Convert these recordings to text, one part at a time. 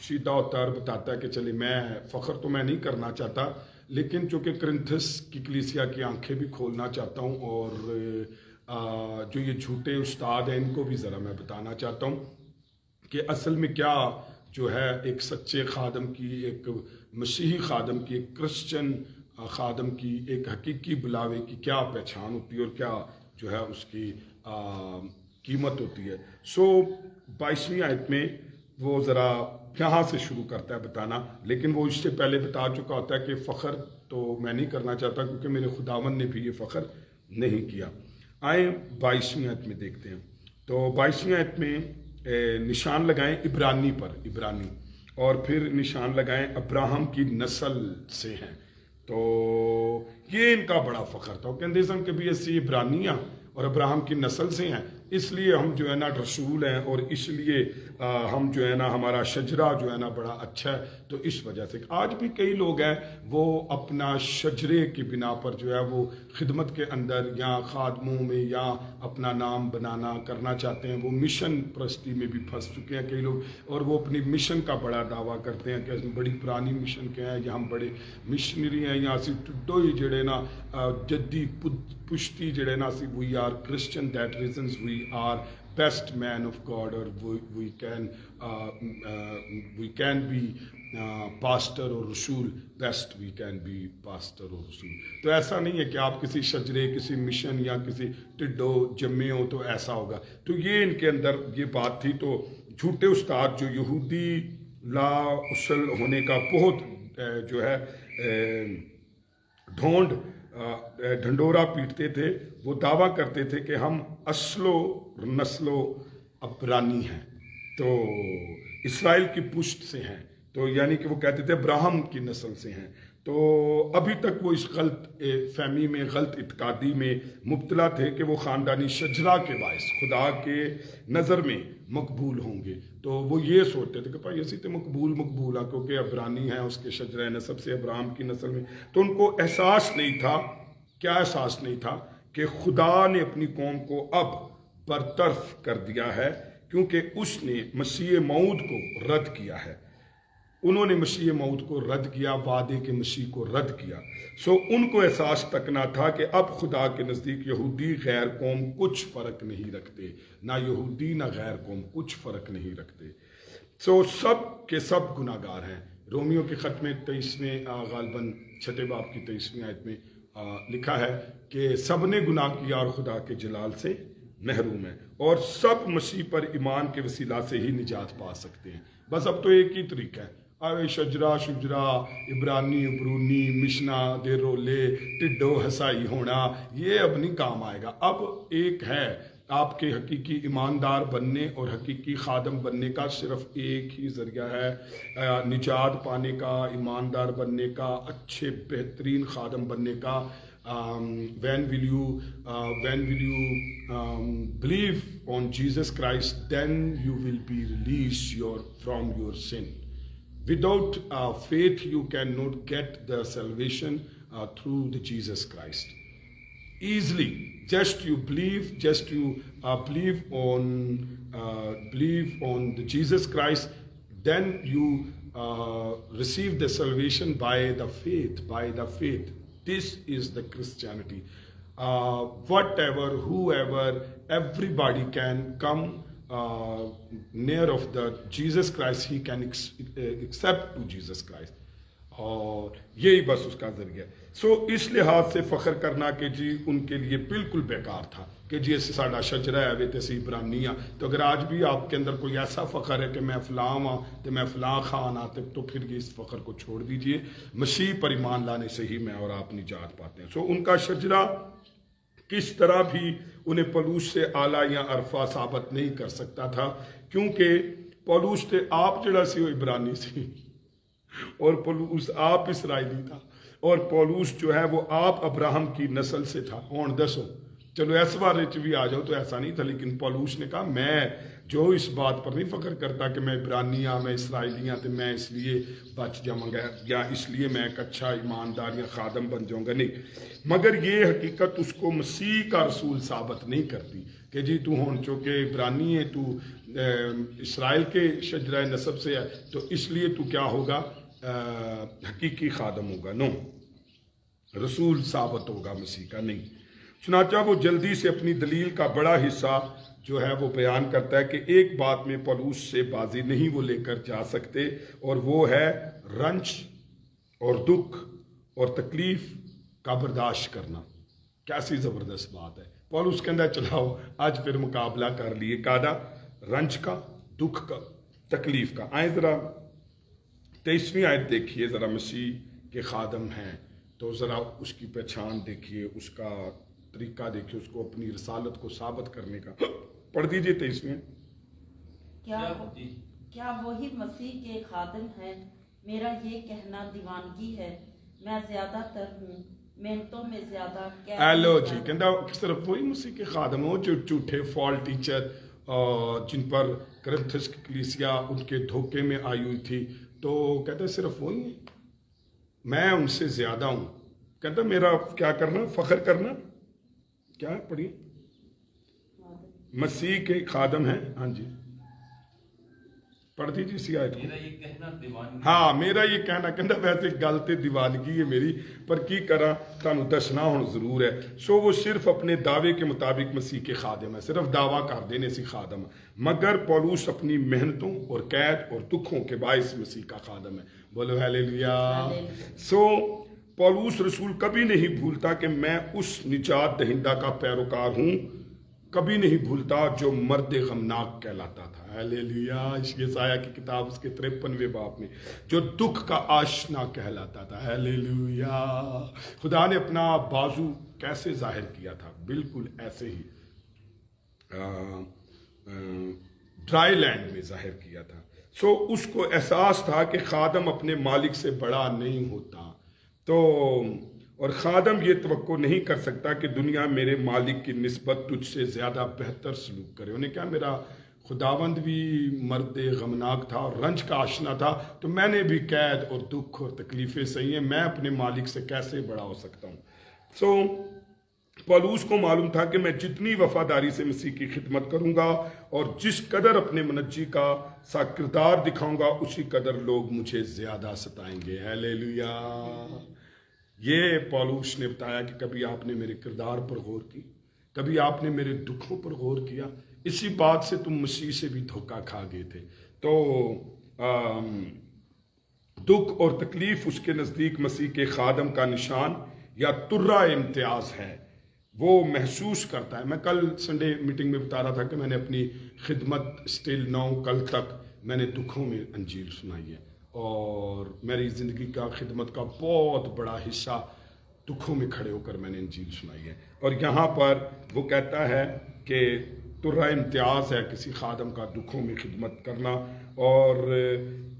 شیدہ ہوتا ہے اور بتاتا ہے کہ چلے میں فخر تو میں نہیں کرنا چاہتا، لیکن چونکہ کرنتھس کی کلیسیا کی آنکھیں بھی کھولنا چاہتا ہوں، اور جو یہ جھوٹے استاد ہیں ان کو بھی ذرا میں بتانا چاہتا ہوں کہ اصل میں کیا جو ہے ایک سچے خادم کی، ایک مسیحی خادم کی، ایک کرسچن خادم کی، ایک حقیقی بلاوے کی کیا پہچان ہوتی ہے اور کیا جو ہے اس کی قیمت ہوتی ہے۔ 22ویں آیت میں وہ ذرا یہاں سے شروع کرتا ہے بتانا، لیکن وہ اس سے پہلے بتا چکا ہوتا ہے کہ فخر تو میں نہیں کرنا چاہتا کیونکہ میرے خداوند نے بھی یہ فخر نہیں کیا۔ آئیں 22ویں آیت میں دیکھتے ہیں۔ تو 22ویں آیت میں نشان لگائیں عبرانی پر، عبرانی، اور پھر نشان لگائیں ابراہم کی نسل سے ہیں۔ تو یہ ان کا بڑا فخر تھا، وہ کہتے ہیں کہ بھی ایسی عبرانی اور ابراہم کی نسل سے ہیں، اس لیے ہم جو ہے نا رسول ہیں، اور اس لیے ہم جو ہے نا ہمارا شجرہ جو ہے نا بڑا اچھا ہے۔ تو اس وجہ سے آج بھی کئی لوگ ہیں وہ اپنا شجرے کی بنا پر جو ہے وہ خدمت کے اندر یا خادموں میں یا اپنا نام بنانا کرنا چاہتے ہیں، وہ مشن پرستی میں بھی پھنس چکے ہیں کئی لوگ، اور وہ اپنی مشن کا بڑا دعویٰ کرتے ہیں کہ ہم بڑی پرانی مشن کے ہیں یا ہم بڑے مشنری ہیں، یا اسی ٹڈو ہی جڑے نا جدی پشتی جڑے نا سی we are Christian that reasons we are best man of God, اور وی کین بی پاسٹر اور رسول، best we can be pastor اور رسول۔ تو ایسا نہیں ہے کہ آپ کسی شجرے، کسی مشن یا کسی ٹڈو جمے ہو تو ایسا ہوگا۔ تو یہ ان کے اندر یہ بات تھی۔ تو جھوٹے استاد جو یہودی لا اصل ہونے کا بہت جو ہے ڈھنڈورا پیٹتے تھے، وہ دعویٰ کرتے تھے کہ ہم اصل و نسل و عبرانی ہیں، تو اسرائیل کی پشت سے ہیں، تو یعنی کہ وہ کہتے تھے ابراہم کی نسل سے ہیں۔ تو ابھی تک وہ اس غلط فہمی میں، غلط اعتقادی میں مبتلا تھے کہ وہ خاندانی شجرہ کے باعث خدا کے نظر میں مقبول ہوں گے۔ تو وہ یہ سوچتے تھے کہ بھائی اسی تو مقبول کیونکہ عبرانی ہیں، اس کے شجرہ نسب سے ابراہم کی نسل میں۔ تو ان کو احساس نہیں تھا، کیا احساس نہیں تھا کہ خدا نے اپنی قوم کو اب برطرف کر دیا ہے، کیونکہ اس نے مسیح موعود کو رد کیا ہے۔ انہوں نے مسیح موعود کو رد کیا، وعدے کے مسیح کو رد کیا۔ ان کو احساس تک نہ تھا کہ اب خدا کے نزدیک یہودی غیر قوم کچھ فرق نہیں رکھتے، نہ یہودی نہ غیر قوم کچھ فرق نہیں رکھتے۔ سب کے سب گناہ گار ہیں۔ رومیو کے خط میں 23ویں غالباً 6 باب کی 23ویں آیت میں لکھا ہے کہ سب نے گناہ کیا اور خدا کے جلال سے محروم ہیں، اور سب مسیح پر ایمان کے وسیلہ سے ہی نجات پا سکتے ہیں۔ بس اب تو ایک ہی طریقہ ہے، شجرہ عبرانی عبرونی مشنا دے رولے ٹڈو ہسائی ہونا، یہ اب نہیں کام آئے گا۔ اب ایک ہے آپ کے حقیقی ایماندار بننے اور حقیقی خادم بننے کا صرف ایک ہی ذریعہ ہے، نجات پانے کا، ایماندار بننے کا، اچھے بہترین خادم بننے کا۔ when will you believe on Jesus Christ, then you will be released from your sin. Without faith you cannot get the salvation through the Jesus Christ easily. Just you believe on the Jesus Christ, then you receive the salvation by the faith. This is the Christianity. Whoever, everybody can come near of the Jesus Christ, he can accept to Jesus Christ. اور یہی بس اس کا ذریعہ۔ اس لحاظ سے فخر کرنا کہ جی ان کے لیے بالکل بیکار تھا کہ جی اسی ساڈا شجرہ ہے وے تے اسی عبرانی ہاں۔ تو اگر آج بھی آپ کے اندر کوئی ایسا فخر ہے کہ میں فلاں ہاں تو میں فلاں خان ہاں، تو پھر یہ اس فخر کو چھوڑ دیجئے، مسیح پر ایمان لانے سے ہی میں اور آپ نجات پاتے ہیں۔ ان کا شجرہ کس طرح بھی انہیں پولوس سے اعلیٰ یا عرفہ ثابت نہیں کر سکتا تھا، کیونکہ پولوس تے آپ جڑا سی وہ عبرانی سی، اور پولوس آپ اسرائیلی تھا، اور پولوس جو ہے وہ آپ ابراہم کی نسل سے تھا۔ ہون دسو چلو اس بارے بھی آ جاؤ تو ایسا نہیں تھا، لیکن پولوس نے کہا میں جو اس بات پر نہیں فخر کرتا کہ میں عبرانی ہاں، میں اسرائیلی ہاں تو میں اس لیے بچ جاؤں گا یا اس لیے میں ایک اچھا ایماندار یا خادم بن جاؤں گا، نہیں، مگر یہ حقیقت اس کو مسیح کا رسول ثابت نہیں کرتی کہ جی تو ہون چونکہ عبرانی ہے، تو اسرائیل کے شجرہ نسب سے ہے، تو اس لیے تو کیا ہوگا، حقیقی خادم ہوگا. نو، رسول ثابت ہوگا، مسیح کا نہیں. چنانچہ وہ جلدی سے اپنی دلیل کا بڑا حصہ جو ہے وہ بیان کرتا ہے کہ ایک بات میں پولوس سے بازی نہیں وہ لے کر جا سکتے، اور وہ ہے رنج اور دکھ اور تکلیف کا برداشت کرنا. کیسی زبردست بات ہے. پولوس کہندا چلاؤ آج پھر مقابلہ کر لیے کادا، رنج کا، دکھ کا، تکلیف کا. آئیں ذرا 23ویں آیت دیکھیے ذرا. مسیح کے خادم ہیں تو ذرا اس کی پہچان دیکھیے، اس کا طریقہ دیکھیے، اس کو اپنی رسالت کو ثابت کرنے کا. پڑھ دیجئے 23ویں. کیا وہی مسیح کے خادم ہیں؟ میرا یہ کہنا دیوانگی ہے. میں زیادہ تر ہوں، محنتوں میں زیادہ. ایلو جی کہندا صرف وہی مسیح کے خادم ہو جو جھوٹے فال ٹیچر جن پر کرنتھس کی کلیسیا ان کے دھوکے میں آئی ہوئی تھی، تو کہتا ہے صرف وہی ہیں، میں ان سے زیادہ ہوں. کہتا میرا کیا کرنا، فخر کرنا. کیا ہے پڑھی؟ مسیح کے خادم ہیں. ہاں جی پڑھ دیجیے اسی آیت کو. میرا یہ کہنا دیوانگی. ہاں میرا یہ کہنا، کہنا ویسے گل تے دیوانگی ہے میری، پر کی کراں تانوں دسنا ہن ضرور ہے. سو وہ صرف اپنے دعوے کے مطابق مسیح کے خادم ہے، صرف دعویٰ کر دینے سی خادم ہے. مگر پولوس اپنی محنتوں اور قید اور دکھوں کے باعث مسیح کا خادم ہے. بولو ہیلیلویا. سو پولوس رسول کبھی نہیں بھولتا کہ میں اس نجات دہندہ کا پیروکار ہوں، کبھی نہیں بھولتا جو مرد غمناک کہلاتا تھا. ہیلیلویا. یسایہ کی کتاب اس کے 53ویں باب میں جو دکھ کا آشنا کہلاتا تھا. ہیلیلویا. خدا نے اپنا بازو کیسے ظاہر کیا تھا؟ بالکل ایسے ہی ڈرائی لینڈ میں ظاہر کیا تھا. سو اس کو احساس تھا کہ خادم اپنے مالک سے بڑا نہیں ہوتا، تو اور خادم یہ توقع نہیں کر سکتا کہ دنیا میرے مالک کی نسبت تجھ سے زیادہ بہتر سلوک کرے. انہیں کیا، میرا خداوند بھی مرد غمناک تھا اور رنج کا آشنا تھا، تو میں نے بھی قید اور دکھ اور تکلیفیں سہی ہیں، میں اپنے مالک سے کیسے بڑا ہو سکتا ہوں. سو پولوس کو معلوم تھا کہ میں جتنی وفاداری سے مسیح کی خدمت کروں گا اور جس قدر اپنے منجی کا سا کردار دکھاؤں گا، اسی قدر لوگ مجھے زیادہ ستائیں گے. ہیلیلویا. یہ پولوس نے بتایا کہ کبھی آپ نے میرے کردار پر غور کی، کبھی آپ نے میرے دکھوں پر غور کیا، اسی بات سے تم مسیح سے بھی دھوکہ کھا گئے تھے. تو دکھ اور تکلیف اس کے نزدیک مسیح کے خادم کا نشان یا ترہ امتیاز ہے. وہ محسوس کرتا ہے. میں کل سنڈے میٹنگ میں بتا رہا تھا کہ میں نے اپنی خدمت سٹل 9 کل تک میں نے دکھوں میں انجیل سنائی ہے، اور میری زندگی کا خدمت کا بہت بڑا حصہ دکھوں میں کھڑے ہو کر میں نے انجیل سنائی ہے. اور یہاں پر وہ کہتا ہے کہ ترہ امتیاز ہے کسی خادم کا دکھوں میں خدمت کرنا، اور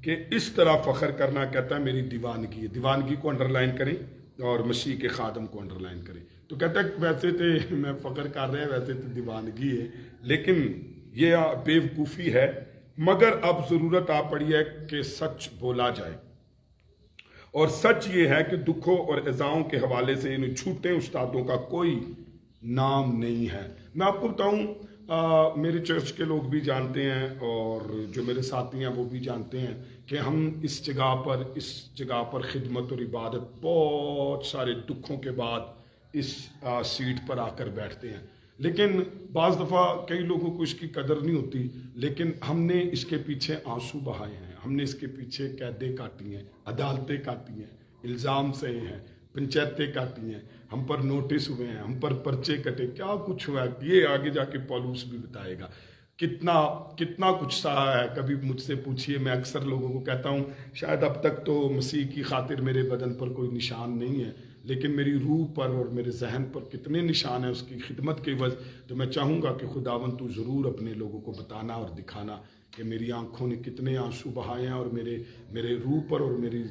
کہ اس طرح فخر کرنا، کہتا ہے میری دیوانگی ہے. دیوانگی کو انڈر لائن کریں اور مسیح کے خادم کو انڈر لائن کریں. تو کہتا ہے ویسے تو میں فخر کر رہے ہیں، ویسے تو دیوانگی ہے، لیکن یہ بے وقوفی ہے. مگر اب ضرورت آ پڑی ہے کہ سچ بولا جائے، اور سچ یہ ہے کہ دکھوں اور ایذاؤں کے حوالے سے ان جھوٹے استادوں کا کوئی نام نہیں ہے. میں آپ کو بتاؤں، میرے چرچ کے لوگ بھی جانتے ہیں اور جو میرے ساتھی ہیں وہ بھی جانتے ہیں کہ ہم اس جگہ پر خدمت اور عبادت بہت سارے دکھوں کے بعد اس سیٹ پر آ کر بیٹھتے ہیں. لیکن بعض دفعہ کئی لوگوں کو اس کی قدر نہیں ہوتی، لیکن ہم نے اس کے پیچھے آنسو بہائے ہیں، ہم نے اس کے پیچھے قیدیں کاٹی ہیں، عدالتیں کاٹی ہیں، الزام سہے ہیں، پنچایتیں کاٹی ہیں، ہم پر نوٹس ہوئے ہیں، ہم پر پرچے کٹے، کیا کچھ ہوا ہے یہ آگے جا کے پولوس بھی بتائے گا. کتنا کچھ سہا ہے. کبھی مجھ سے پوچھئے، میں اکثر لوگوں کو کہتا ہوں شاید اب تک تو مسیح کی خاطر میرے بدن پر کوئی نشان نہیں ہے، لیکن میری روح پر اور میرے ذہن پر کتنے نشان ہیں اس کی خدمت کے عوض. تو میں چاہوں گا کہ خداوند تو ضرور اپنے لوگوں کو بتانا اور دکھانا کہ میری آنکھوں نے کتنے آنسو بہائے ہیں، اور میرے روح پر اور میری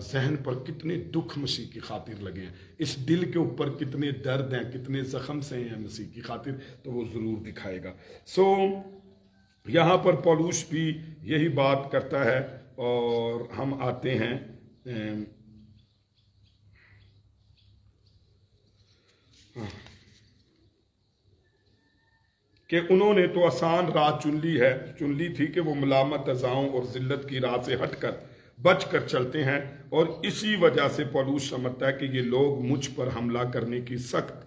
ذہن پر کتنے دکھ مسیح کی خاطر لگے ہیں، اس دل کے اوپر کتنے درد ہیں، کتنے زخم سے ہیں مسیح کی خاطر، تو وہ ضرور دکھائے گا. سو یہاں پر پولوس بھی یہی بات کرتا ہے. اور ہم آتے ہیں کہ انہوں نے تو آسان راہ چن لی تھی کہ وہ ملامت اذاؤں اور ذلت کی راہ سے ہٹ کر بچ کر چلتے ہیں، اور اسی وجہ سے پولوس سمجھتا ہے کہ یہ لوگ مجھ پر حملہ کرنے کی سخت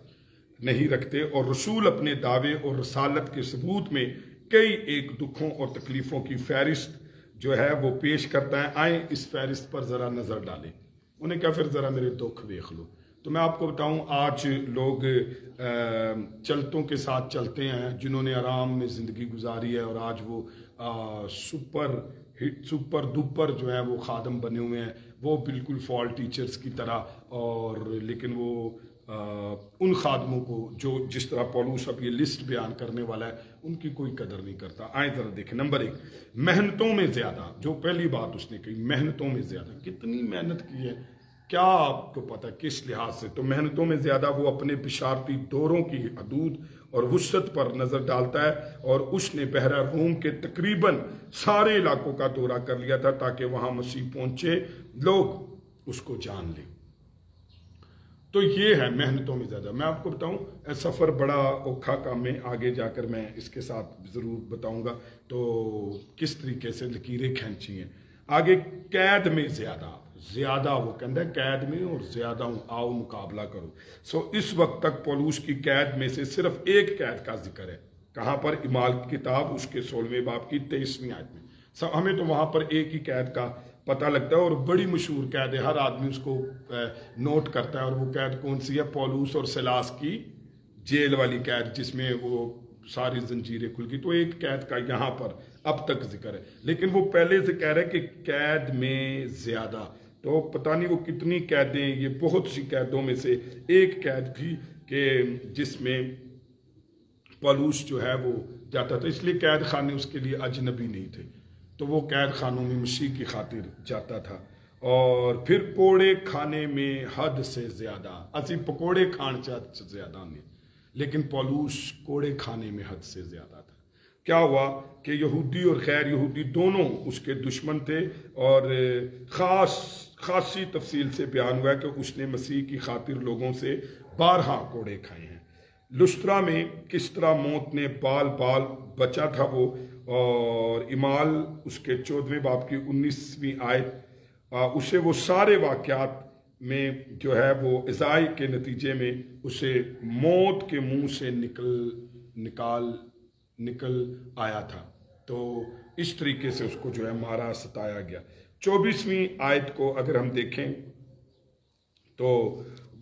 نہیں رکھتے، اور رسول اپنے دعوے اور رسالت کے ثبوت میں کئی ایک دکھوں اور تکلیفوں کی فہرست جو ہے وہ پیش کرتا ہے۔ آئیں اس فہرست پر ذرا نظر ڈالیں۔ انہیں کہا پھر ذرا میرے دکھ دیکھ لو۔ تو میں آپ کو بتاؤں، آج لوگ چلتوں کے ساتھ چلتے ہیں، جنہوں نے آرام میں زندگی گزاری ہے، اور آج وہ سپر دوپر جو ہے وہ خادم بنے ہوئے ہیں، وہ بالکل فال ٹیچرز کی طرح، اور لیکن وہ ان خادموں کو جو جس طرح پولوس اب یہ لسٹ بیان کرنے والا ہے، ان کی کوئی قدر نہیں کرتا۔ آئیں ذرا دیکھیں، نمبر 1، محنتوں میں زیادہ۔ جو پہلی بات اس نے کہی، محنتوں میں زیادہ، کتنی محنت کی ہے، کیا آپ کو پتا کس لحاظ سے؟ تو محنتوں میں زیادہ وہ اپنے بشارتی دوروں کی حدود اور وسعت پر نظر ڈالتا ہے، اور اس نے بحیرہ روم کے تقریباً سارے علاقوں کا دورہ کر لیا تھا تاکہ وہاں مسیح پہنچے، لوگ اس کو جان لیں۔ تو یہ ہے محنتوں میں زیادہ۔ میں آپ کو بتاؤں، سفر بڑا اوکھا کام ہے، آگے جا کر میں اس کے ساتھ ضرور بتاؤں گا تو کس طریقے سے لکیریں کھینچی ہیں۔ آگے قید میں زیادہ وہ کہتا ہے قید میں اور زیادہ ہوں، آؤ مقابلہ کرو۔ اس وقت تک پولوس کی قید میں سے صرف ایک قید کا ذکر ہے۔ کہاں پر؟ اعمال کی کتاب اس کے 16ویں باب کی 23ویں آیت میں۔ ہمیں تو وہاں پر ایک ہی قید کا پتہ لگتا ہے، اور بڑی مشہور قید ہے، ہر آدمی اس کو نوٹ کرتا ہے، اور وہ قید کون سی ہے؟ پولوس اور سلاس کی جیل والی قید، جس میں وہ ساری زنجیریں کھل گئی۔ تو ایک قید کا یہاں پر اب تک ذکر ہے، لیکن وہ پہلے سے کہہ رہے کہ قید میں زیادہ۔ تو پتہ نہیں وہ کتنی قیدیں، یہ بہت سی قیدوں میں سے ایک قید تھی کہ جس میں پولوس جو ہے وہ جاتا تھا، اس لیے قید خانے اس کے لیے اجنبی نہیں تھے، تو وہ قید خانوں میں مسیح کی خاطر جاتا تھا۔ اور پھر کوڑے کھانے میں حد سے زیادہ، اسی پکوڑے کھان سے زیادہ نہیں، لیکن پولوس کوڑے کھانے میں حد سے زیادہ تھا۔ کیا ہوا کہ یہودی اور غیر یہودی دونوں اس کے دشمن تھے، اور خاصی تفصیل سے بیان ہوا ہے کہ اس نے مسیح کی خاطر لوگوں سے 12 کوڑے کھائے ہیں۔ لسطرا میں کس طرح موت نے بال بچا تھا وہ، اور اعمال اس کے 14ویں باب کی 19ویں آیت، اسے وہ سارے واقعات میں جو ہے وہ ازائی کے نتیجے میں اسے موت کے منہ سے نکل آیا تھا۔ تو اس طریقے سے اس کو جو ہے مارا ستایا گیا۔ 24ویں آیت کو اگر ہم دیکھیں تو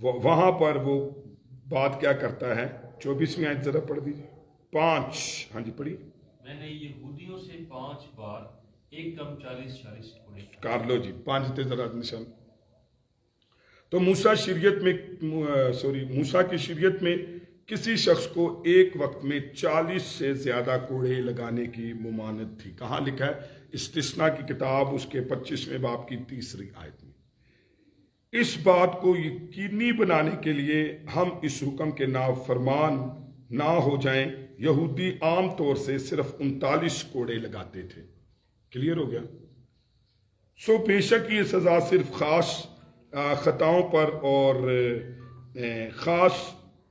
وہاں پر وہ بات کیا کرتا ہے؟ 24ویں آیت ذرا پڑھ دیجیے۔ 5، ہاں جی پڑھی۔ میں نے یہودیوں سے 5 بار ایک کم 40 کوڑے کر لو جی، 5 تے ذرا نشان۔ تو موسیٰ کی شریعت میں کسی شخص کو ایک وقت میں 40 سے زیادہ کوڑے لگانے کی ممانعت تھی۔ کہاں لکھا ہے؟ استثناء کی کتاب اس کے 25ویں باب کی 3 آیت میں۔ اس بات کو یقینی بنانے کے لیے ہم اس حکم کے نافرمان نہ ہو جائیں، یہودی عام طور سے صرف 39 کوڑے لگاتے تھے۔ کلیئر ہو گیا؟ بے شک یہ سزا صرف خاص خطاؤں پر اور خاص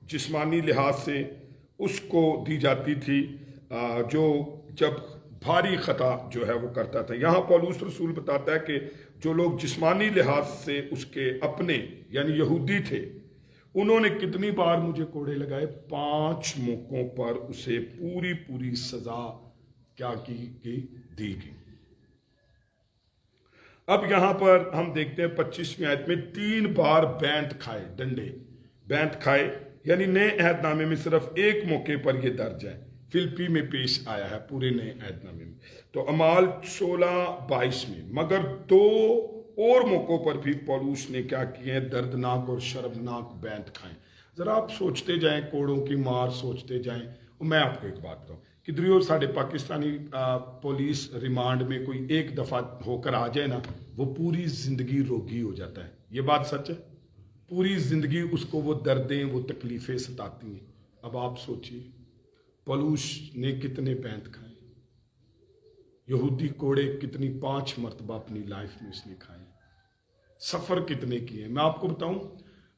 جسمانی لحاظ سے اس کو دی جاتی تھی جو جب بھاری خطا جو ہے وہ کرتا تھا۔ یہاں پولوس رسول بتاتا ہے کہ جو لوگ جسمانی لحاظ سے اس کے اپنے یعنی یہودی تھے، انہوں نے کتنی بار مجھے کوڑے لگائے؟ 5 موقعوں پر اسے پوری سزا کیا کی گئی؟ دی گئی۔ اب یہاں پر ہم دیکھتے ہیں 25ویں آیت میں 3 بار بینت کھائے، ڈنڈے بینت کھائے، یعنی نئے عہد نامے میں صرف ایک موقع پر یہ درج ہے، فلپی میں پیش آیا ہے پورے نئے عہد نامے میں۔ تو اعمال 16:22 میں مگر 2 اور موقعوں پر بھی پولوس نے کیا کیے ہیں؟ دردناک اور شرمناک بینت کھائے۔ ذرا آپ سوچتے جائیں، کوڑوں کی مار سوچتے جائیں۔ میں آپ کو ایک بات بتاؤں، کدھر اور ساڑھے پاکستانی پولیس ریمانڈ میں کوئی ایک دفعہ ہو کر آ جائے نا، وہ پوری زندگی روگی ہو جاتا ہے۔ یہ بات سچ ہے، پوری زندگی اس کو وہ دردیں وہ تکلیفیں ستاتی ہیں۔ اب آپ سوچئے پولوس نے کتنے بینت کھائے، یہودی کوڑے کتنی 5 مرتبہ اپنی لائف میں اس نے کھائے، سفر کتنے کیے۔ میں آپ کو بتاؤں،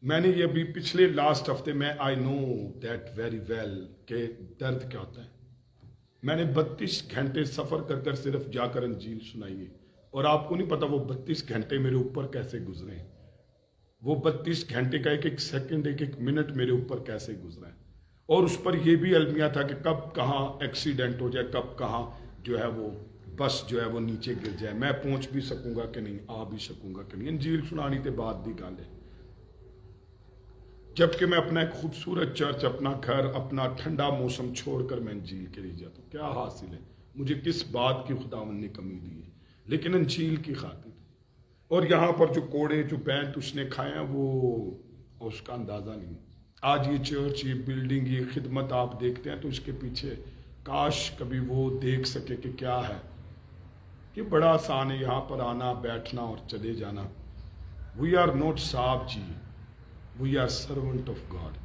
میں نے یہ ابھی پچھلے لاسٹ ہفتے میں آئی نو دیٹ ویری ویل کہ درد کیا ہوتا ہے۔ میں نے 32 گھنٹے سفر کر کر صرف جا کر انجیل سنائی ہے، اور آپ کو نہیں پتا وہ 32 گھنٹے میرے اوپر کیسے گزرے ہیں، وہ 32 گھنٹے کا ایک ایک سیکنڈ، ایک ایک منٹ میرے اوپر کیسے گزرا ہے، اور اس پر یہ بھی المیہ تھا کہ کب کہاں ایکسیڈنٹ ہو جائے، کب کہاں جو ہے وہ بس جو ہے وہ نیچے گر جائے، میں پہنچ بھی سکوں گا کہ نہیں، آ بھی سکوں گا کہ نہیں۔ انجیل سنانی تے بعد دی گل ہے، جبکہ میں اپنا ایک خوبصورت چرچ، اپنا گھر، اپنا ٹھنڈا موسم چھوڑ کر میں انجیل کے لیے جاتا ہوں۔ کیا حاصل ہے مجھے، کس بات کی خداوند نے کمی دی ہے، لیکن انجیل کی خاطر۔ اور یہاں پر جو کوڑے، جو بینت اس نے کھائے ہیں، وہ اس کا اندازہ نہیں۔ آج یہ چرچ، یہ بلڈنگ، یہ خدمت آپ دیکھتے ہیں تو اس کے پیچھے کاش کبھی وہ دیکھ سکے کہ کیا ہے، کہ بڑا آسان ہے یہاں پر آنا، بیٹھنا اور چلے جانا۔ وی آر نوٹ صاحب جی، we are servant of God,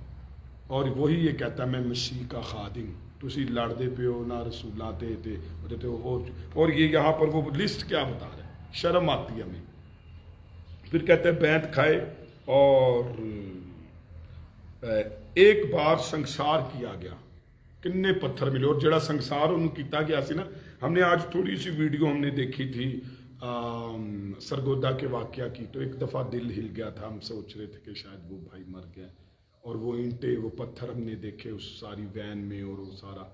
اور وہی یہ کہتا ہے میں مسیح کا خادم۔ تسی لڑتے پہ ہو نہ رسولہ تے اور یہ یہاں پر وہ لسٹ کیا بتا رہا ہے، شرم آتی ہے ہمیں۔ پھر کہتے ہیں بینت کھائے اور ایک بار سنسار کیا گیا، کنے پتھر ملے، اور جڑا سنسار انہوں کیتا گیا سی نا، ہم نے آج تھوڑی سی ویڈیو ہم نے دیکھی تھی سرگودا کے واقعہ کی، تو ایک دفعہ دل ہل گیا تھا، ہم سوچ رہے تھے کہ شاید وہ بھائی مر گیا، اور وہ اینٹیں، وہ پتھر ہم نے دیکھے اس ساری وین میں اور وہ سارا۔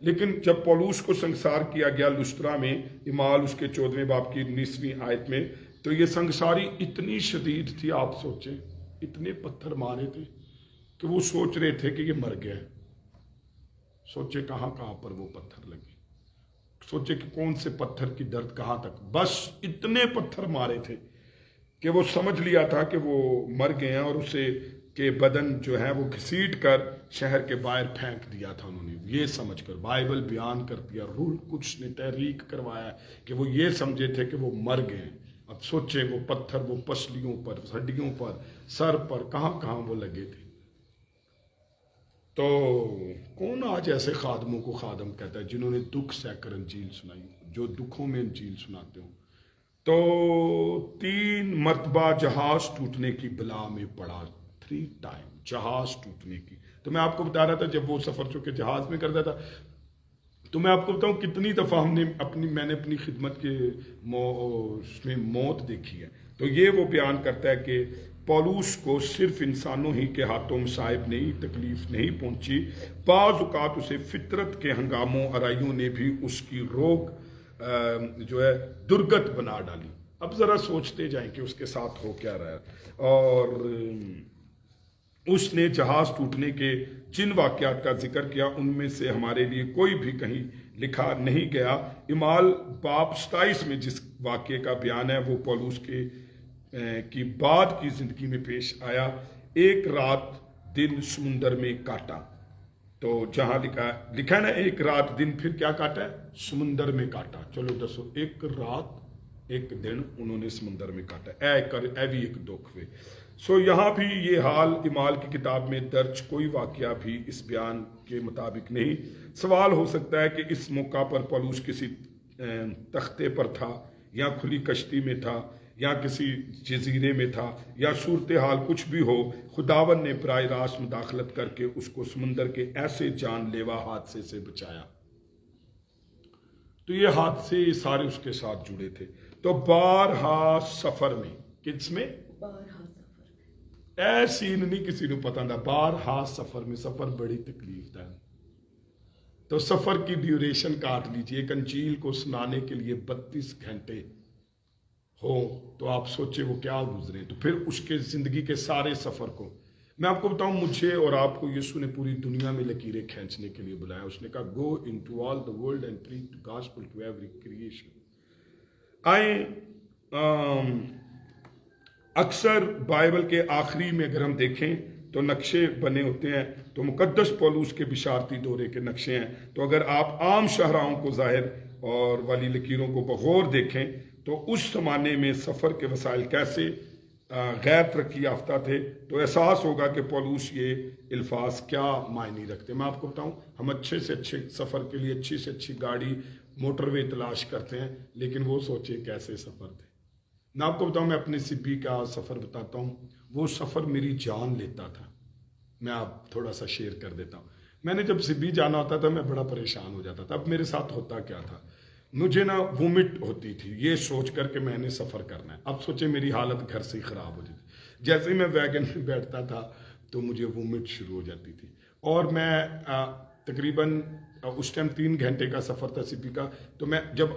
لیکن جب پولوس کو سنسار کیا گیا لسطرا میں، اعمال اس کے 14ویں باب کی 19ویں آیت میں، تو یہ سنساری اتنی شدید تھی، آپ سوچیں اتنے پتھر مارے تھے کہ وہ سوچ رہے تھے کہ یہ مر گیا ہے۔ سوچے کہاں کہاں پر وہ پتھر لگے، سوچے کہ کون سے پتھر کی درد کہاں تک، بس اتنے پتھر مارے تھے کہ وہ سمجھ لیا تھا کہ وہ مر گئے ہیں، اور اسے کہ بدن جو ہے وہ گھسیٹ کر شہر کے باہر پھینک دیا تھا انہوں نے، یہ سمجھ کر بائبل بیان کر دیا، روح کچھ نے تحریک کروایا کہ وہ یہ سمجھے تھے کہ وہ مر گئے ہیں۔ اب سوچیں وہ پتھر، وہ پسلیوں پر، ہڈیوں پر، سر پر، کہاں کہاں وہ لگے تھے۔ تو کون آج ایسے خادموں کو خادم کہتا ہے جنہوں نے دکھ سہ کر انجیل سنائی، جو دکھوں میں انجیل سناتے ہوں؟ تو 3 مرتبہ جہاز ٹوٹنے کی بلا میں پڑا، 3 ٹائم جہاز ٹوٹنے کی۔ تو میں آپ کو بتا رہا تھا جب وہ سفر چونکہ جہاز میں کرتا تھا، تو میں آپ کو بتاؤں کتنی دفعہ میں نے اپنی خدمت کے اس میں موت دیکھی ہے۔ تو یہ وہ بیان کرتا ہے کہ پولوس کو صرف انسانوں ہی کے ہاتھوں مصائب نہیں، تکلیف نہیں پہنچی، بعض اوقات اسے فطرت کے ہنگاموں آرائیوں نے بھی اس کی روک جو ہے درگت بنا ڈالی۔ اب ذرا سوچتے جائیں کہ اس کے ساتھ ہو کیا رہا ہے۔ اور اس نے جہاز ٹوٹنے کے جن واقعات کا ذکر کیا ان میں سے ہمارے لیے کوئی بھی کہیں لکھا نہیں گیا۔ اعمال باب 27 میں جس واقعے کا بیان ہے وہ پولوس کی بعد کی زندگی میں پیش آیا۔ ایک رات دن سمندر میں کاٹا، تو جہاں لکھا ہے نا ایک رات دن، پھر کیا کاٹا ہے؟ سمندر میں کاٹا۔ چلو دسو، ایک رات ایک دن انہوں نے سمندر میں کاٹا، اے بھی ایک دکھ ہوئے۔ سو یہاں بھی یہ حال اعمال کی کتاب میں درج کوئی واقعہ بھی اس بیان کے مطابق نہیں۔ سوال ہو سکتا ہے کہ اس موقع پر پولوس کسی تختے پر تھا، یا کھلی کشتی میں تھا، یا کسی جزیرے میں تھا، یا صورتحال کچھ بھی ہو، خداوند نے براہ راست مداخلت کر کے اس کو سمندر کے ایسے جان لیوا حادثے سے بچایا۔ تو یہ حادثے سارے اس کے ساتھ جڑے تھے۔ تو بارہا سفر میں، کس میں؟ ایسی نہیں کسی نے پتا تھا، بارہا سفر میں، سفر بڑی تکلیف ہے۔ تو سفر کی ڈیوریشن کاٹ لیجئے، ایک انجیل کو سنانے کے لیے 32 گھنٹے ہو تو آپ سوچے وہ کیا گزرے۔ تو پھر اس کے زندگی کے سارے سفر کو میں آپ کو بتاؤں، مجھے اور آپ کو یسوع نے پوری دنیا میں لکیریں کھینچنے کے لیے بلایا۔ اس نے کہا go into all the world and preach the gospel to every creation. اکثر بائبل کے آخری میں اگر ہم دیکھیں تو نقشے بنے ہوتے ہیں، تو مقدس پولوس کے بشارتی دورے کے نقشے ہیں۔ تو اگر آپ عام شاہراہوں کو ظاہر اور والی لکیروں کو بغور دیکھیں تو اس زمانے میں سفر کے وسائل کیسے غیر ترقی یافتہ تھے، تو احساس ہوگا کہ پولوس یہ الفاظ کیا معنی رکھتے ہیں۔ میں آپ کو بتاؤں، ہم اچھے سے اچھے سفر کے لیے اچھی سے اچھی گاڑی، موٹر وے تلاش کرتے ہیں، لیکن وہ سوچے کیسے سفر تھے۔ میں آپ کو بتاؤں، میں اپنے سبی کا سفر بتاتا ہوں، وہ سفر میری جان لیتا تھا۔ میں آپ تھوڑا سا شیئر کر دیتا ہوں۔ میں نے جب سبھی جانا ہوتا تھا میں بڑا پریشان ہو جاتا تھا. اب میرے ساتھ ہوتا کیا تھا, مجھے نا وومٹ ہوتی تھی یہ سوچ کر کہ میں نے سفر کرنا ہے. اب سوچے میری حالت گھر سے ہی خراب ہو جاتی. جیسے ہی میں ویگن میں بیٹھتا تھا تو مجھے وومٹ شروع ہو جاتی تھی. اور میں تقریباً اس ٹائم 3 گھنٹے کا سفر تھا سپی کا, تو میں جب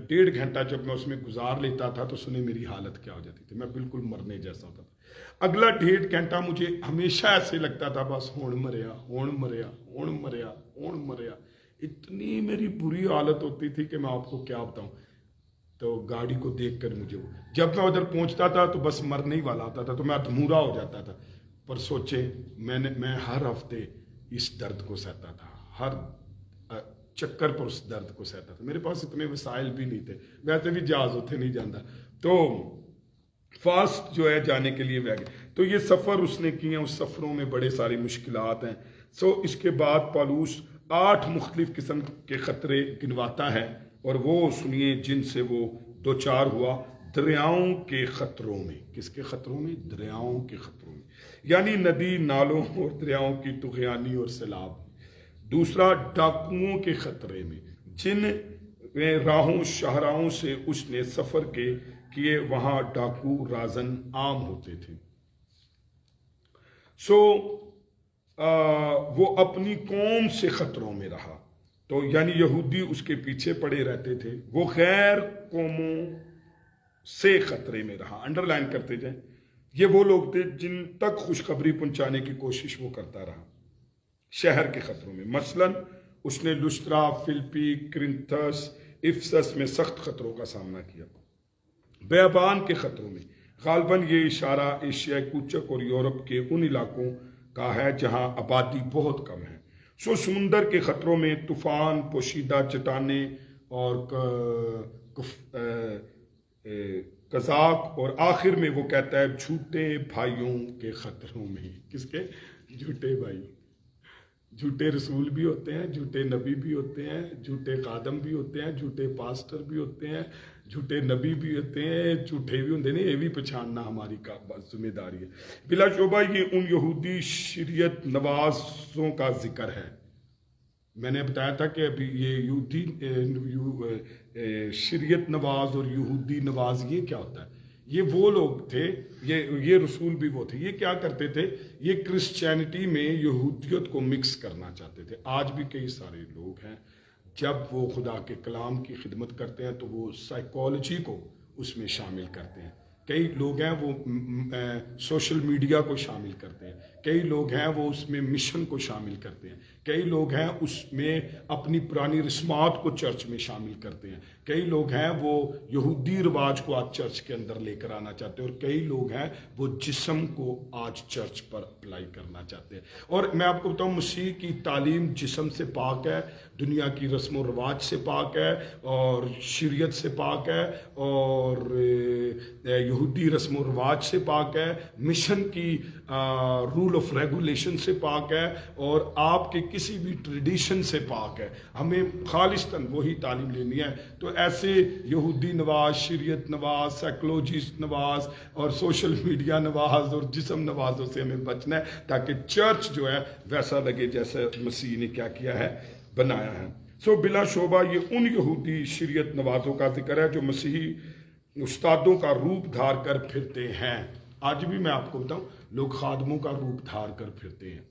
ڈیڑھ گھنٹہ جب میں اس میں گزار لیتا تھا تو سنیں میری حالت کیا ہو جاتی تھی. میں بالکل مرنے جیسا ہوتا تھا. اگلا 1.5 گھنٹہ مجھے ہمیشہ ایسے لگتا تھا بس ہون مریا ہون مریا ہون مریا ہون مریا. اتنی میری بری حالت ہوتی تھی کہ میں آپ کو کیا بتاؤں. تو گاڑی کو دیکھ کر مجھے جب میں ادھر پہنچتا تھا تو بس مرنے ہی والا ہوتا تھا, تو میں ادھمورا ہو جاتا تھا. پر سوچے میں ہر ہفتے اس درد کو سہتا تھا, ہر چکر پر اس درد کو سہتا تھا. میرے پاس اتنے وسائل بھی نہیں تھے, ویسے بھی جہاز ہوتے نہیں جانا, تو فاسٹ جو ہے جانے کے لیے ویگن. تو یہ سفر اس نے کیے, اس سفروں میں بڑے ساری مشکلات ہیں. اس کے بعد پالوس 8 مختلف قسم کے خطرے گنواتا ہے, اور وہ سنیے جن سے وہ دوچار ہوا. دریاؤں کے خطروں میں. کس کے خطروں میں؟ دریاؤں کے خطروں میں, یعنی ندی نالوں اور دریاؤں کی طغیانی اور سیلاب. دوسرا ڈاکوؤں کے خطرے میں, جن راہوں شاہراہوں سے اس نے سفر کیے وہاں ڈاکو رازن عام ہوتے تھے. وہ اپنی قوم سے خطروں میں رہا, تو یعنی یہودی اس کے پیچھے پڑے رہتے تھے. وہ غیر قوموں سے خطرے میں رہا. انڈر لائن کرتے جائیں, یہ وہ لوگ تھے جن تک خوشخبری پہنچانے کی کوشش وہ کرتا رہا. شہر کے خطروں میں مثلاً اس نے لسٹرا, فلپی, کرنتھس, افسس میں سخت خطروں کا سامنا کیا. بیابان کے خطروں میں غالباً یہ اشارہ ایشیا کوچک اور یورپ کے ان علاقوں کا ہے جہاں آبادی بہت کم ہے. سمندر کے خطروں میں طوفان, پوشیدہ چٹانیں اور قزاق, اور آخر میں وہ کہتا ہے جھوٹے بھائیوں کے خطروں میں. کس کے؟ جھوٹے بھائی. جھوٹے رسول بھی ہوتے ہیں, جھوٹے نبی بھی ہوتے ہیں, جھوٹے خادم بھی ہوتے ہیں, جھوٹے پاسٹر بھی ہوتے ہیں, جھوٹے نبی بھی ہوتے ہیں, جھوٹے بھی ہوتے ہیں. یہ بھی پہچاننا ہماری ذمہ داری ہے. بلا شبہ یہ ان یہودی شریعت نوازوں کا ذکر ہے. میں نے بتایا تھا کہ ابھی یہ یہودی شریعت نواز اور یہودی نواز یہ کیا ہوتا ہے؟ یہ وہ لوگ تھے, یہ رسول بھی وہ تھے. یہ کیا کرتے تھے؟ یہ کرسچینٹی میں یہودیت کو مکس کرنا چاہتے تھے. آج بھی کئی سارے لوگ ہیں جب وہ خدا کے کلام کی خدمت کرتے ہیں تو وہ سائیکالوجی کو اس میں شامل کرتے ہیں. کئی لوگ ہیں وہ سوشل میڈیا کو شامل کرتے ہیں. کئی لوگ ہیں وہ اس میں مشن کو شامل کرتے ہیں. کئی لوگ ہیں اس میں اپنی پرانی رسمات کو چرچ میں شامل کرتے ہیں. کئی لوگ ہیں وہ یہودی رواج کو آج چرچ کے اندر لے کر آنا چاہتے ہیں, اور کئی لوگ ہیں وہ جسم کو آج چرچ پر اپلائی کرنا چاہتے ہیں. اور میں آپ کو بتاؤں, مسیح کی تعلیم جسم سے پاک ہے, دنیا کی رسم و رواج سے پاک ہے, اور شریعت سے پاک ہے, اور یہودی رسم و رواج سے پاک ہے, مشن کی رول آف ریگولیشن سے پاک ہے, اور آپ کے کسی بھی ٹریڈیشن سے پاک ہے. ہمیں خالصتاً وہی تعلیم لینی ہے. تو ایسے یہودی نواز, شریعت نواز, سائیکولوجسٹ نواز اور سوشل میڈیا نواز اور جسم نوازوں سے ہمیں بچنا ہے, تاکہ چرچ جو ہے ویسا لگے جیسا مسیح نے کیا کیا ہے, بنایا ہے. بلا شبہ یہ ان یہودی شریعت نوازوں کا ذکر ہے جو مسیحی استادوں کا روپ دھار کر پھرتے ہیں. آج بھی میں آپ کو بتاؤں, لوگ خادموں کا روپ دھار کر پھرتے ہیں,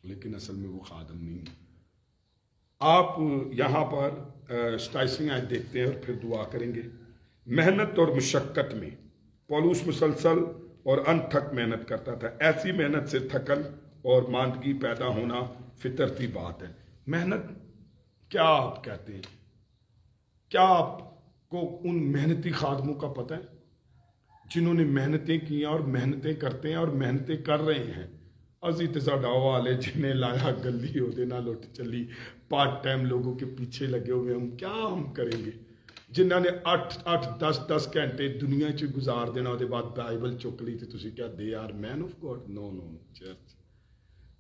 لیکن اصل میں وہ خادم نہیں ہیں. آپ یہاں پر 27 آیت دیکھتے ہیں اور پھر دعا کریں گے. محنت اور مشقت میں پولس مسلسل اور انتھک محنت کرتا تھا. ایسی محنت سے تھکن اور ماندگی پیدا ہونا فطرتی بات ہے. محنت کیا آپ کہتے ہیں؟ کیا آپ کو ان محنتی خادموں کا پتہ ہے جنہوں نے محنتیں کی اور محنتیں کرتے ہیں اور محنتیں کر رہے ہیں؟ ازی تزا ڈاؤ والے جنہیں لایا گلی ہو دینا لوٹ چلی, پارٹ ٹائم لوگوں کے پیچھے لگے ہوئے. ہم کریں گے جنہوں نے 8-10 گھنٹے دنیا چ گزار دینا, وہ بعد بائبل چک لی تھی. تسی کیا they are men of God? No. Church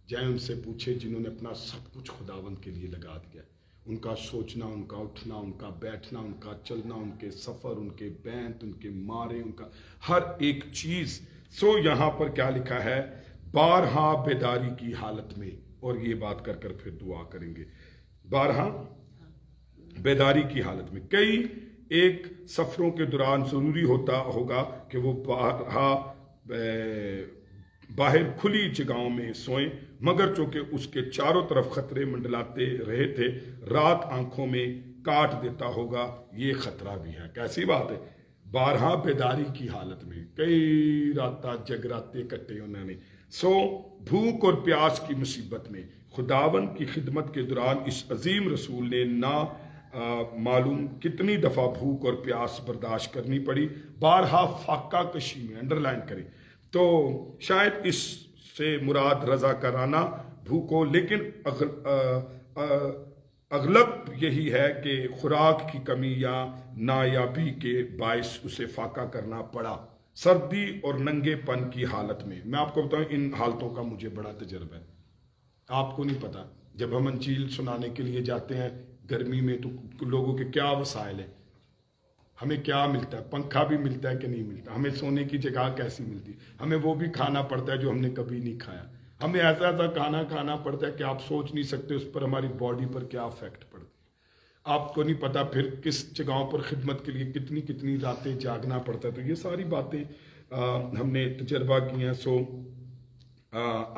جائیں ان سے پوچھے جنہوں نے اپنا سب کچھ خداوند کے لیے لگا دیا. ان کا سوچنا, ان کا اٹھنا, ان کا بیٹھنا, ان کا چلنا, ان کے سفر, ان کے بینت, ان کے مارے, ان کا ہر ایک چیز. یہاں پر کیا لکھا ہے؟ بارہا بیداری کی حالت میں، اور یہ بات کر کر پھر دعا کریں گے، بارہا بیداری کی حالت میں۔ کئی ایک سفروں کے دوران ضروری ہوتا ہوگا کہ وہ باہر کھلی جگہوں میں سوئیں، مگر چونکہ اس کے چاروں طرف خطرے منڈلاتے رہے تھے، رات آنکھوں میں کاٹ دیتا ہوگا، یہ خطرہ بھی ہے۔ کیسی بات ہے؟ بارہا بیداری کی حالت میں کئی راتاں جگراتے کٹے انہوں نے، سو بھوک اور پیاس کی مصیبت میں خداوند کی خدمت کے دوران اس عظیم رسول نے نہ معلوم کتنی دفعہ بھوک اور پیاس برداشت کرنی پڑی، بارہا فاقہ کشی میں، انڈرلائن کریں تو شاید اس سے مراد رضاکارانہ بھوک ہو، لیکن اغلب یہی ہے کہ خوراک کی کمی یا نایابی کے باعث اسے فاقہ کرنا پڑا، سردی اور ننگے پن کی حالت میں۔ میں آپ کو بتاؤں ان حالتوں کا مجھے بڑا تجربہ ہے، آپ کو نہیں پتا۔ جب ہم انجیل سنانے کے لیے جاتے ہیں گرمی میں تو لوگوں کے کیا وسائل ہیں، ہمیں کیا ملتا ہے، پنکھا بھی ملتا ہے کہ نہیں ملتا، ہمیں سونے کی جگہ کیسی ملتی، ہمیں وہ بھی کھانا پڑتا ہے جو ہم نے کبھی نہیں کھایا، ہمیں ایسا ایسا کھانا پڑتا ہے کہ آپ سوچ نہیں سکتے اس پر ہماری باڈی پر کیا افیکٹ پڑتا ہے۔ آپ کو نہیں پتا پھر کس جگہوں پر خدمت کے لیے کتنی کتنی راتیں جاگنا پڑتا ہے۔ تو یہ ساری باتیں ہم نے تجربہ کی ہیں۔ سو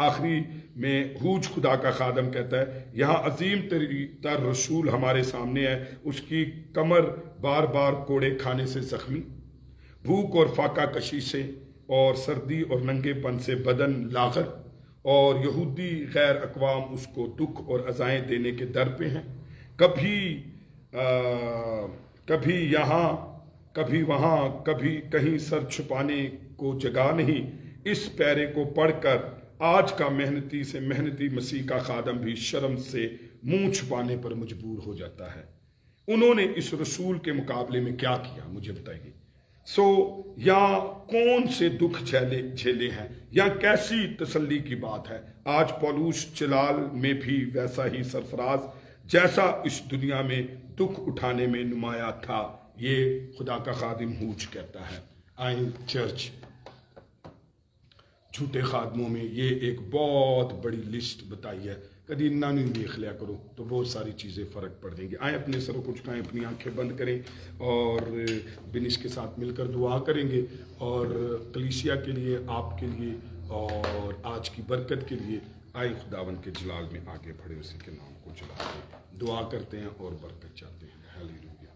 آخری میں ہوج خدا کا خادم کہتا ہے، یہاں عظیم تر رسول ہمارے سامنے ہے، اس کی کمر بار بار کوڑے کھانے سے زخمی، بھوک اور فاقہ کشی سے اور سردی اور ننگے پن سے بدن لاغر، اور یہودی غیر اقوام اس کو دکھ اور عزائیں دینے کے در پہ ہیں، کبھی یہاں کبھی وہاں، کبھی کہیں سر چھپانے کو جگہ نہیں۔ اس پیرے کو پڑھ کر آج کا محنتی سے محنتی مسیح کا خادم بھی شرم سے منہ چھپانے پر مجبور ہو جاتا ہے۔ انہوں نے اس رسول کے مقابلے میں کیا کیا مجھے بتائیے؟ یا کون سے دکھ جھیلے ہیں، یا کیسی تسلی کی بات ہے۔ آج پولوس چلال میں بھی ویسا ہی سرفراز جیسا اس دنیا میں دکھ اٹھانے میں نمایاں تھا، یہ خدا کا خادم ہوج کہتا ہے۔ آئیں چرچ جھوٹے خادموں میں یہ ایک بہت بڑی لسٹ بتائی ہے، کدی انہاں نہیں دیکھ لیا کرو تو بہت ساری چیزیں فرق پڑ دیں گی۔ آئیں اپنے سروں کو جھکائیں، اپنی آنکھیں بند کریں اور بنش کے ساتھ مل کر دعا کریں گے، اور کلیسیا کے لیے، آپ کے لیے اور آج کی برکت کے لیے آئیں خداوند کے جلال میں آگے بڑھے، اسی کے نام کو جلا کے دعا کرتے ہیں اور برکت چاہتے ہیں۔